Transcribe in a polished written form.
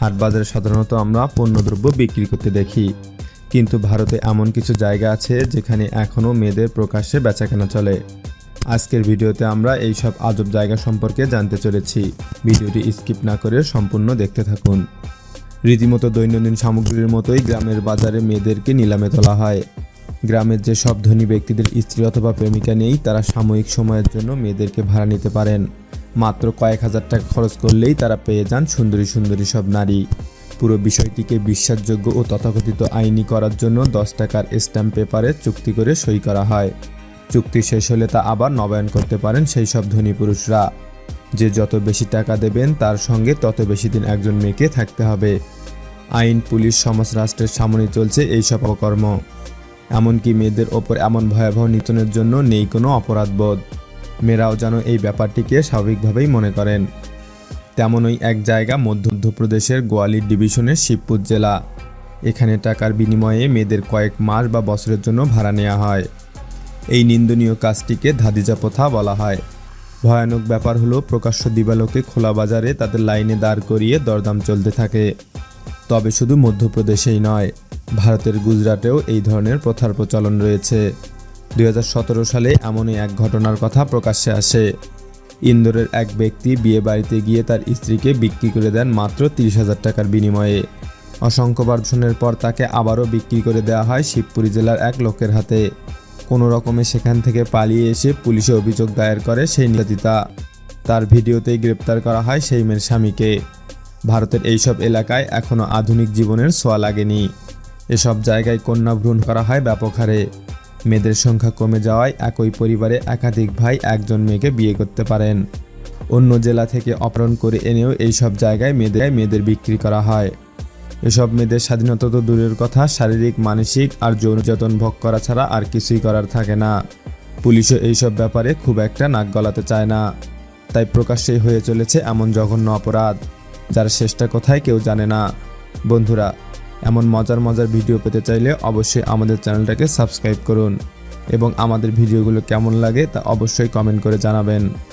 হাট বাজারে সাধারণত আমরা পণ্যদ্রব্য বিক্রি করতে দেখি, কিন্তু ভারতে এমন কিছু জায়গা আছে যেখানে এখনও মেয়েদের প্রকাশ্যে বেচাকেনা চলে। আজকের ভিডিওতে আমরা এই সব আজব জায়গা সম্পর্কে জানতে চলেছি। ভিডিওটি স্কিপ না করে সম্পূর্ণ দেখতে থাকুন। রীতিমতো দৈনন্দিন সামগ্রীর মতোই গ্রামের বাজারে মেয়েদেরকে নিলামে তোলা হয়। গ্রামের যে সব ধনী ব্যক্তিদের স্ত্রী অথবা প্রেমিকা নেই, তারা সাময়িক সময়ের জন্য মেয়েদেরকে ভাড়া নিতে পারেন। মাত্র কয়েক হাজার টাকা খরচ করলেই তারা পেয়ে যান সুন্দরী সুন্দরী সব নারী। পুরো বিষয়টিকে বিশ্বাসযোগ্য ও তথাকথিত আইনি করার জন্য 10 টাকার স্ট্যাম্প পেপারে চুক্তি করে সই করা হয়। চুক্তি শেষ হলে তা আবার নবায়ন করতে পারেন সেই সব ধনী পুরুষরা। যে যত বেশি টাকা দেবেন তার সঙ্গে তত বেশি দিন একজন মেয়েকে থাকতে হবে। আইন, পুলিশ, সমাজ, রাষ্ট্রের সামনে চলছে এইসব অকর্ম। এমনকি মেয়েদের ওপর এমন ভয়াবহ নির্যাতনের জন্য নেই কোনো অপরাধবোধ। মেয়েরাও যেন এই ব্যাপারটিকে স্বাভাবিকভাবেই মনে করেন। তেমনই এক জায়গা মধ্যপ্রদেশের গোয়ালিয়র ডিভিশনের শিবপুর জেলা। এখানে টাকার বিনিময়ে মেয়েদের কয়েক মাস বা বছরের জন্য ভাড়া নেওয়া হয়। এই নিন্দনীয় কাজটিকে ধাদিজা প্রথা বলা হয়। ভয়ানক ব্যাপার হলো, প্রকাশ্য দিবালোকে খোলা বাজারে তাদের লাইনে দাঁড় করিয়ে দরদাম চলতে থাকে। তবে শুধু মধ্যপ্রদেশেই নয়, ভারতের গুজরাটেও এই ধরনের প্রথার প্রচলন রয়েছে। 2017 সালে এমনই এক ঘটনার কথা প্রকাশ্যে আসে। ইন্দোরের এক ব্যক্তি বিয়ে বাড়িতে গিয়ে তার স্ত্রীকে বিক্রি করে দেন মাত্র 30,000 টাকার বিনিময়ে। অসংখ্যবার ধর্ষণের পর তাকে আবারও বিক্রি করে দেওয়া হয় শিবপুরি জেলার এক লোকের হাতে। কোনো রকমে সেখান থেকে পালিয়ে এসে পুলিশে অভিযোগ দায়ের করে সেই নির্যাতিতা। তার ভিডিওতেই গ্রেপ্তার করা হয় সেই মেয়ের স্বামীকে। ভারতের এইসব এলাকায় এখনও আধুনিক জীবনের ছোঁয়া লাগেনি। এসব জায়গায় কন্যা ভ্রূণ করা হয় ব্যাপক হারে। মেয়েদের সংখ্যা কমে যাওয়ায় একই পরিবারে একাধিক ভাই একজন মেয়েকে বিয়ে করতে পারেন। অন্য জেলা থেকে অপহরণ করে এনেও এইসব জায়গায় মেয়েদের বিক্রি করা হয়। এসব মেয়েদের স্বাধীনতা তো দূরের কথা, শারীরিক, মানসিক আর যৌন নির্যাতন ভোগ করা ছাড়া আর কিছুই করার থাকে না। পুলিশও এইসব ব্যাপারে খুব একটা নাক গলাতে চায় না। তাই প্রকাশ্যেই হয়ে চলেছে এমন জঘন্য অপরাধ, যার শেষটা কোথায় কেউ জানে না। বন্ধুরা, এমন মজার ভিডিও পেতে চাইলে অবশ্যই আমাদের চ্যানেলটাকে সাবস্ক্রাইব করুন এবং আমাদের ভিডিওগুলো কেমন লাগে তা অবশ্যই কমেন্ট করে জানাবেন।